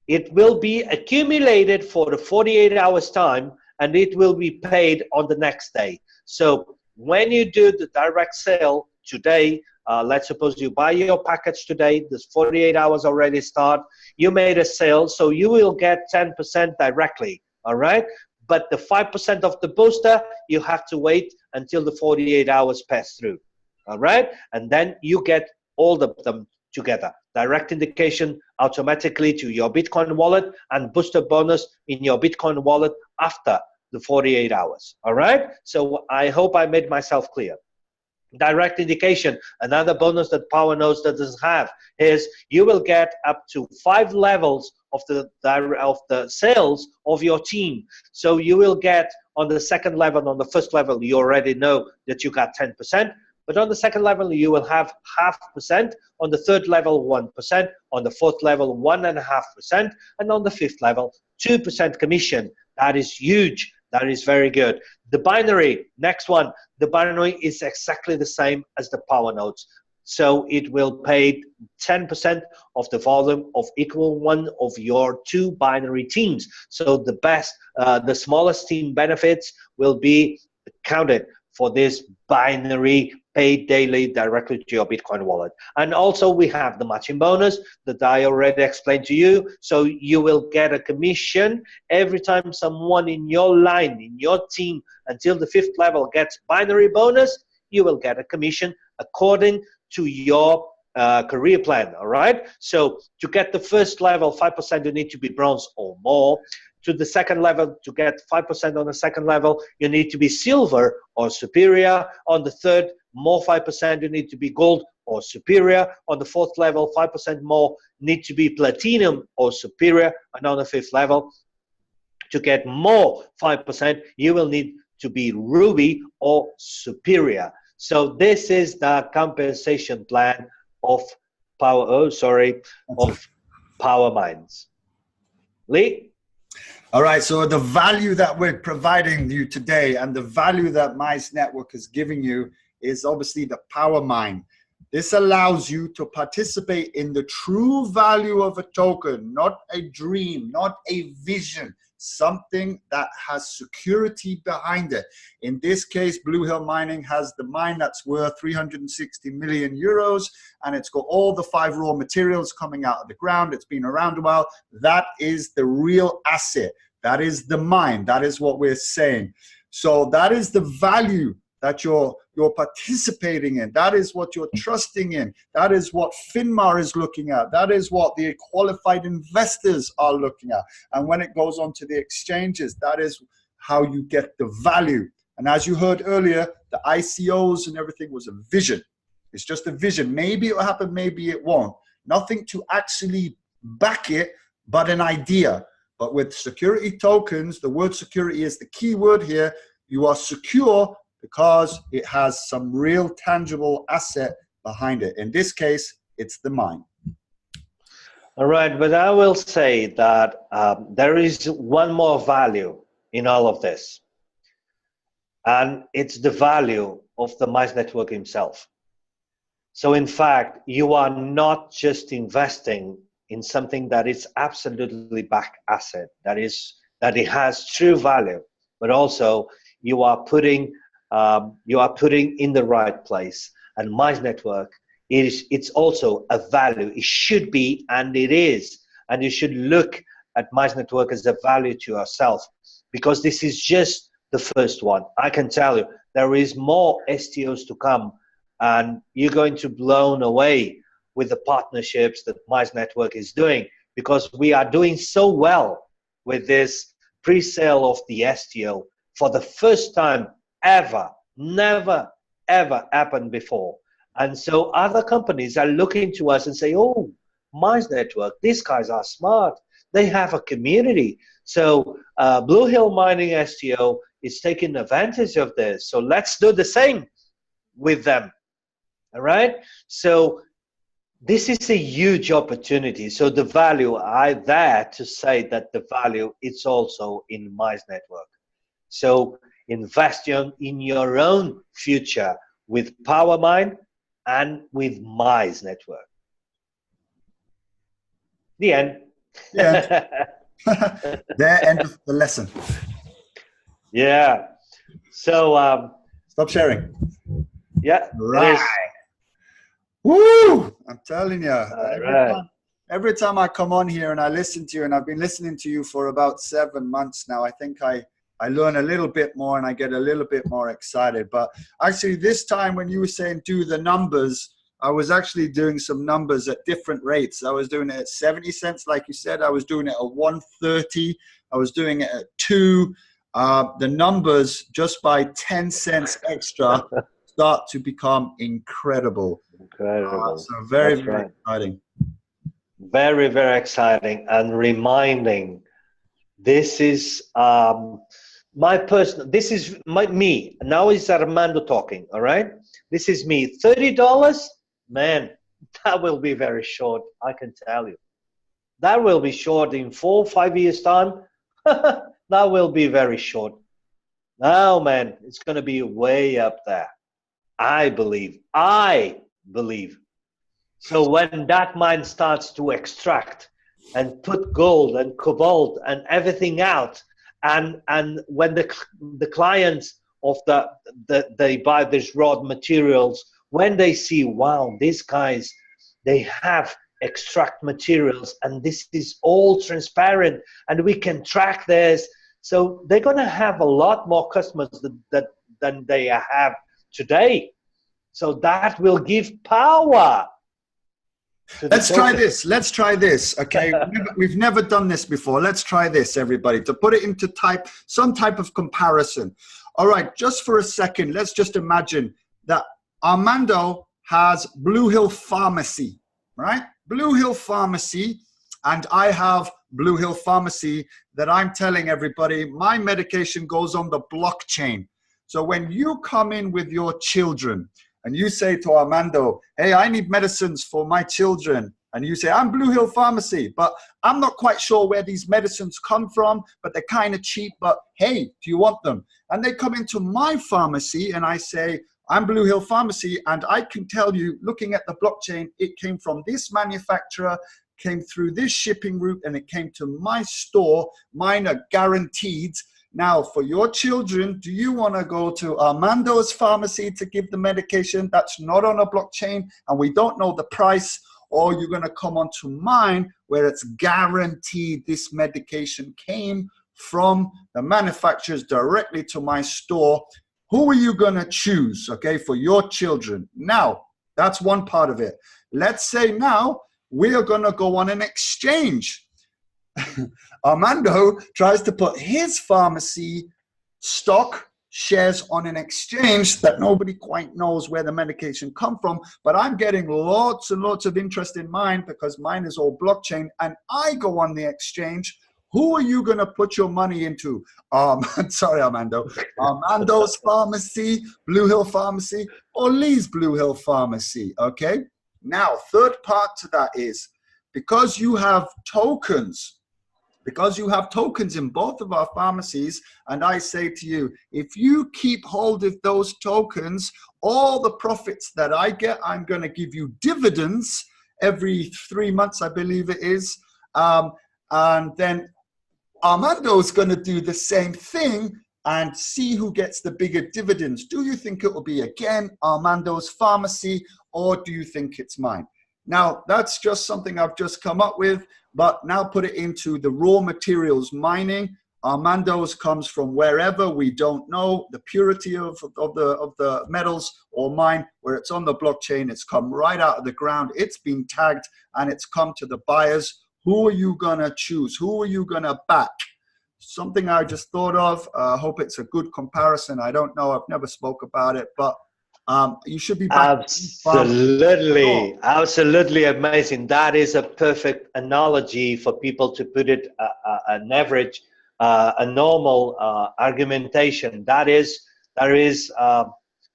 it will be accumulated for the 48 hours time, and it will be paid on the next day. So when you do the direct sale today, let's suppose you buy your package today, this 48 hours already start, you made a sale, so you will get 10% directly, all right? But the 5% of the booster, you have to wait until the 48 hours pass through, all right? And then you get all of them together. Direct indication automatically to your Bitcoin wallet, and booster bonus in your Bitcoin wallet after the 48 hours, all right? So I hope I made myself clear. Direct indication, another bonus that PowerNodes doesn't have, is you will get up to 5 levels of the sales of your team. So you will get on the second level, on the first level, you already know that you got 10%. But on the second level, you will have 0.5%. On the third level, 1%. On the fourth level, 1.5%. And on the fifth level, 2% commission. That is huge. That is very good. The binary, next one. The binary is exactly the same as the PowerNodes. So it will pay 10% of the volume of equal one of your 2 binary teams. So the best, the smallest team benefits will be counted for this binary paid daily directly to your Bitcoin wallet. And also we have the matching bonus that I already explained to you. So you will get a commission every time someone in your line, in your team, until the 5th level gets binary bonus, you will get a commission according to your career plan, all right? So to get the first level, 5%, you need to be bronze or more. To the second level, to get 5% on the second level, you need to be silver or superior. On the third, more 5%, you need to be gold or superior. On the fourth level, 5% more need to be platinum or superior. And on the 5th level, to get more 5%, you will need to be ruby or superior. So this is the compensation plan of PowerMines. Lee? All right, so the value that we're providing you today and the value that Mize Network is giving you is obviously the PowerMine. This allows you to participate in the true value of a token, not a dream, not a vision, something that has security behind it. In this case, BlueHill Mining has the mine that's worth 360 million euros, and it's got all the 5 raw materials coming out of the ground. It's been around a while. That is the real asset. That is the mine. That is what we're saying. So that is the value that you're participating in. That is what you're trusting in. That is what FINMA is looking at. That is what the qualified investors are looking at. And when it goes on to the exchanges, that is how you get the value. And as you heard earlier, the ICOs and everything was a vision. It's just a vision. Maybe it will happen, maybe it won't. Nothing to actually back it, but an idea. But with security tokens, the word security is the key word here. You are secure because it has some real tangible asset behind it. In this case, it's the mine. All right, but I will say that there is one more value in all of this, and it's the value of the Mize Network himself. So in fact, you are not just investing in something that is absolutely back asset, that it has true value, but also you are putting in the right place. And Mize Network it's also a value. It should be, and it is. And you should look at Mize Network as a value to yourself, because this is just the first one. I can tell you there is more STOs to come and you're going to blown away with the partnerships that Mize Network is doing, because we are doing so well with this pre-sale of the STO for the first time ever. Never ever happened before. And so other companies are looking to us and say, oh, Mize Network, these guys are smart, they have a community. So BlueHill Mining STO is taking advantage of this, so let's do the same with them. All right, so this is a huge opportunity. So the value, I dare to say that the value is also in Mize Network. So invest in your own future with PowerMine and with Mize Network. The end. Yeah. There ends the lesson. Yeah. So stop sharing. Yeah. Right. Woo! I'm telling you. Right. Every time I come on here and I listen to you, and I've been listening to you for about 7 months now, I think I learn a little bit more and I get a little bit more excited. But actually this time when you were saying do the numbers, I was actually doing some numbers at different rates. I was doing it at 70 cents, like you said. I was doing it at 130. I was doing it at 2. The numbers, just by 10 cents extra, start to become incredible. Incredible. So very, very exciting. Very, very exciting, and reminding, this is my personal, this is me. Now is Armando talking, all right? This is me. $30, man, that will be very short, I can tell you. That will be short in 4 or 5 years' time. That will be very short. Now, man, it's going to be way up there. I believe. So when that mine starts to extract and put gold and cobalt and everything out, and when the clients of they buy these raw materials, when they see, wow, these guys, they have extract materials and this is all transparent and we can track this, so they're going to have a lot more customers than they have today. So that will give power. Let's try this. Okay, we've never done this before. Let's try this, everybody, to put it into some type of comparison. All right, just for a second, let's just imagine that Armando has BlueHill Pharmacy, right? BlueHill Pharmacy, and I have BlueHill Pharmacy that I'm telling everybody my medication goes on the blockchain. So when you come in with your children and you say to Armando, hey, I need medicines for my children, and you say, I'm BlueHill Pharmacy, but I'm not quite sure where these medicines come from, but they're kind of cheap, but hey, do you want them? And they come into my pharmacy and I say, I'm BlueHill Pharmacy, and I can tell you, looking at the blockchain, it came from this manufacturer, came through this shipping route, and it came to my store. Mine are guaranteed. Now, for your children, do you want to go to Armando's pharmacy to give the medication that's not on a blockchain and we don't know the price, or you're going to come onto mine where it's guaranteed this medication came from the manufacturers directly to my store? Who are you going to choose, okay, for your children? Now, that's one part of it. Let's say now we are going to go on an exchange. Armando tries to put his pharmacy stock shares on an exchange that nobody quite knows where the medication come from, but I'm getting lots and lots of interest in mine because mine is all blockchain, and I go on the exchange. Who are you going to put your money into? Sorry, Armando. Armando's pharmacy, BlueHill Pharmacy, or Lee's BlueHill Pharmacy, okay? Now, third part to that is, because you have tokens in both of our pharmacies, and I say to you, if you keep hold of those tokens, all the profits that I get, I'm going to give you dividends every 3 months, I believe it is. And then Armando's going to do the same thing and see who gets the bigger dividends. Do you think it will be, again, Armando's pharmacy, or do you think it's mine? Now, that's just something I've just come up with, but now put it into the raw materials mining. Armando's comes from wherever, we don't know the purity of the metals, or mine, where it's on the blockchain, it's come right out of the ground, it's been tagged, and it's come to the buyers. Who are you gonna choose? Who are you gonna back? Something I just thought of. I hope it's a good comparison. I don't know. I've never spoke about it, but you should be backing. Absolutely, absolutely amazing. That is a perfect analogy for people to put it an average, a normal argumentation. That is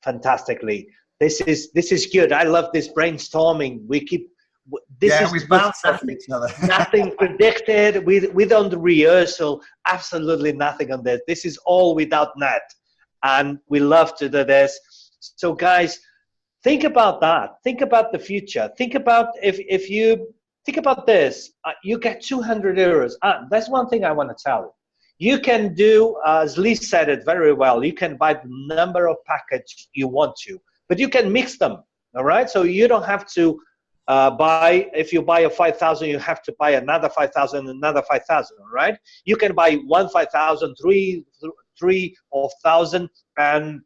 fantastically. This is good. I love this brainstorming. We keep. We bounce off each other. Nothing predicted. We don't rehearsal. Absolutely nothing on this. This is all without net, and we love to do this. So guys, think about that. Think about the future. Think about if you think about this, you get 200 euros. That's one thing I want to tell you. You can do, as Lee said it very well, you can buy the number of package you want to, but you can mix them, all right? So you don't have to buy, if you buy a 5,000, you have to buy another 5,000, another 5,000, all right? You can buy 5,000, 3 of 1,000, and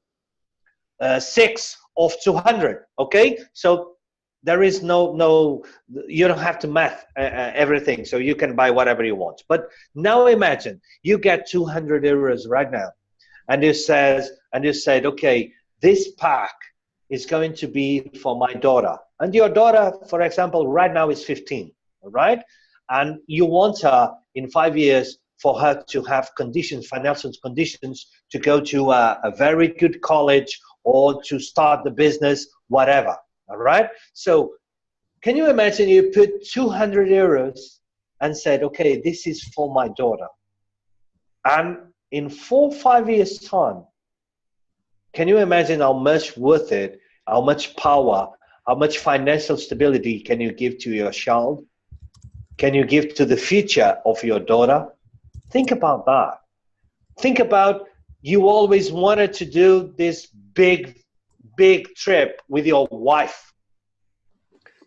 6 of 200, okay? So there is no you don't have to math everything, so you can buy whatever you want. But now imagine you get 200 euros right now, and you said, okay, this pack is going to be for my daughter, and your daughter, for example, right now is 15, all right? And you want her in 5 years for her to have conditions, financial conditions, to go to a very good college or to start the business, whatever, all right? So can you imagine you put 200 euros and said, okay, this is for my daughter. And in 4 or 5 years' time, can you imagine how much worth it, how much power, how much financial stability can you give to your child? Can you give to the future of your daughter? Think about that. Think about, you always wanted to do this big trip with your wife.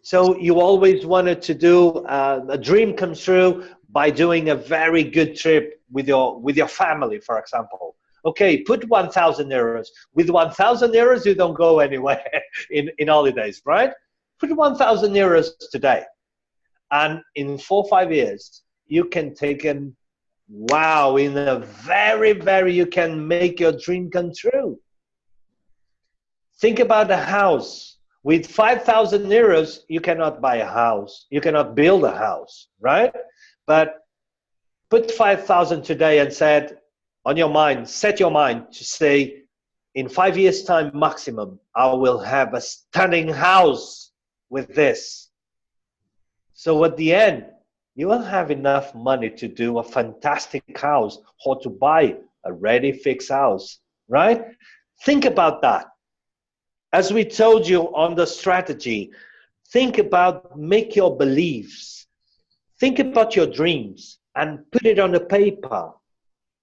So you always wanted to do a dream come true by doing a very good trip with your family, for example. Okay, put 1,000 euros. With 1,000 euros, you don't go anywhere in holidays, right? Put 1,000 euros today. And in 4 or 5 years, you can take an, wow, in a very, you can make your dream come true. Think about a house. With 5,000 euros, you cannot buy a house. You cannot build a house, right? But put 5,000 today and said, on your mind, set your mind to say, in 5 years' time maximum, I will have a stunning house with this. So at the end, you will have enough money to do a fantastic house or to buy a ready fixed house, right? Think about that. As we told you on the strategy, think about, make your beliefs. Think about your dreams and put it on the paper.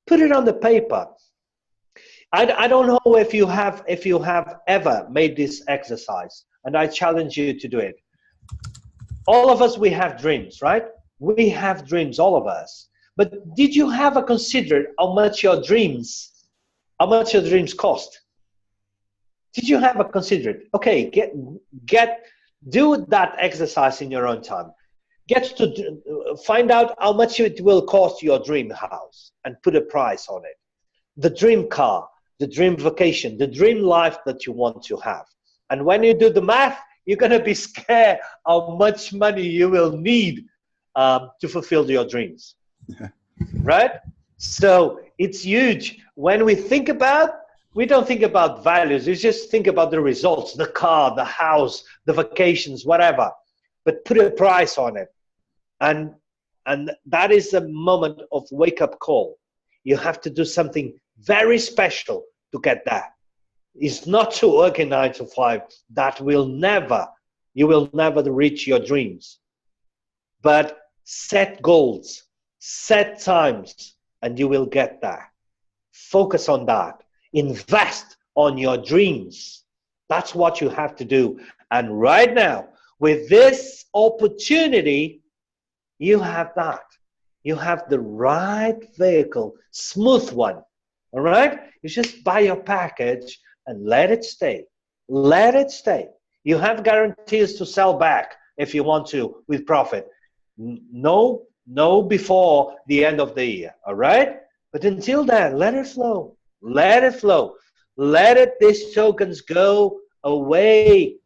Put it on the paper. I don't know if you have ever made this exercise, and I challenge you to do it. All of us, we have dreams, right? We have dreams, all of us. But did you ever consider how much your dreams cost? Did you ever consider it? Okay, do that exercise in your own time. Get to find out how much it will cost your dream house and put a price on it. The dream car, the dream vacation, the dream life that you want to have. And when you do the math, you're going to be scared how much money you will need to fulfill your dreams, right? So it's huge. When we think about, we don't think about values. We just think about the results, the car, the house, the vacations, whatever. But put a price on it. And that is a moment of wake-up call. You have to do something very special to get that. It's not to work in 9 to 5. That will never, you will never reach your dreams. But set goals, set times, and you will get that. Focus on that. Invest on your dreams. That's what you have to do. And right now, with this opportunity, you have that. you have the right vehicle, smooth one, all right? You just buy your package and let it stay. Let it stay. You have guarantees to sell back if you want to with profit. No before the end of the year, all right? But until then, let it flow. Let it flow. Let it, these tokens go away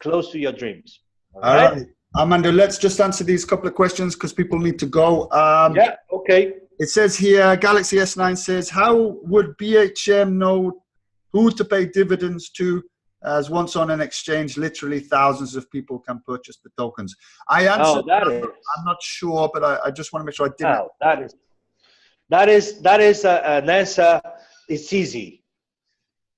close to your dreams. All right? Armando, let's just answer these couple of questions because people need to go. Yeah, okay. It says here, Galaxy S9 says, how would BHM know who to pay dividends to, as once on an exchange, literally thousands of people can purchase the tokens? I answered I'm not sure, but I just want to make sure I didn't. Oh, that is an answer. It's easy.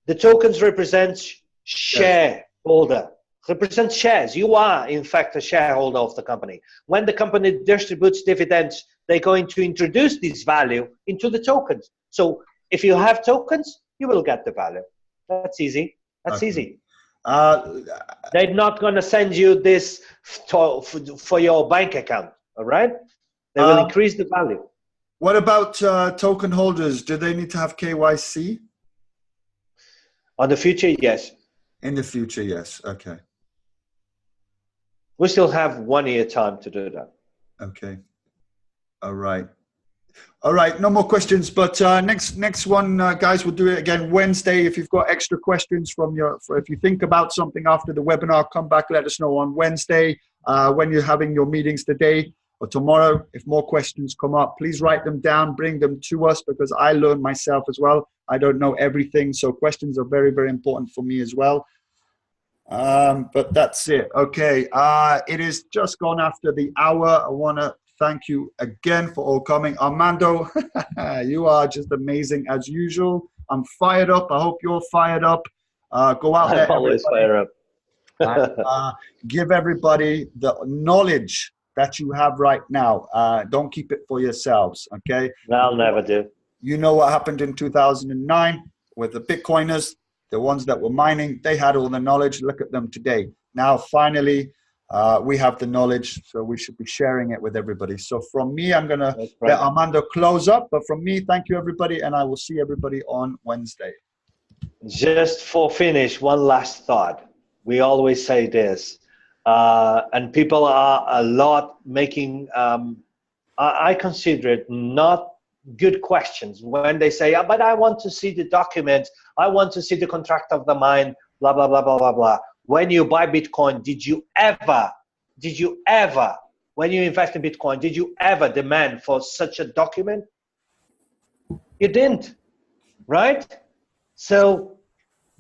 The tokens represent shareholder, represent shares. You are, in fact, a shareholder of the company. When the company distributes dividends, they're going to introduce this value into the tokens. So if you have tokens, you will get the value. That's easy. That's easy. They're not going to send you this for your bank account, all right? They will increase the value. What about token holders? Do they need to have KYC? On the future, yes. In the future, yes. Okay. We still have 1 year time to do that. Okay. All right. All right. No more questions. But next one, guys, we'll do it again Wednesday. If you've got extra questions if you think about something after the webinar, come back. Let us know on Wednesday when you're having your meetings today or tomorrow. If more questions come up, please write them down. Bring them to us because I learn myself as well. I don't know everything, so questions are very, very important for me as well. But that's it. Okay. It is just gone after the hour. I want to thank you again for all coming. Armando, you are just amazing as usual. I'm fired up. I hope you're fired up. Go out there. I'm always fired up. And, give everybody the knowledge that you have right now. Don't keep it for yourselves, okay? I'll never do. You know what happened in 2009 with the Bitcoiners, the ones that were mining, they had all the knowledge. Look at them today. Now, finally, we have the knowledge, so we should be sharing it with everybody. So from me, I'm going to let Armando close up. But from me, thank you, everybody, and I will see everybody on Wednesday. Just for finish, one last thought. We always say this, and people are a lot making, I consider it not good questions when they say, but I want to see the documents, I want to see the contract of the mine, blah, blah, blah, blah, blah, blah. When you buy Bitcoin, did you ever, when you invest in Bitcoin, did you ever demand for such a document? You didn't, right? So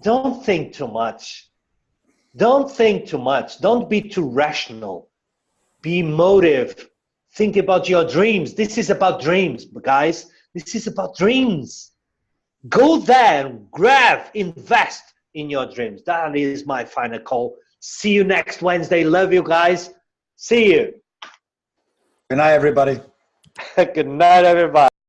don't think too much. Don't think too much. Don't be too rational. Be emotive. Think about your dreams. This is about dreams, guys. This is about dreams. Go there and grab, invest in your dreams. That is my final call. See you next Wednesday. Love you guys. See you. Good night, everybody. Good night, everybody.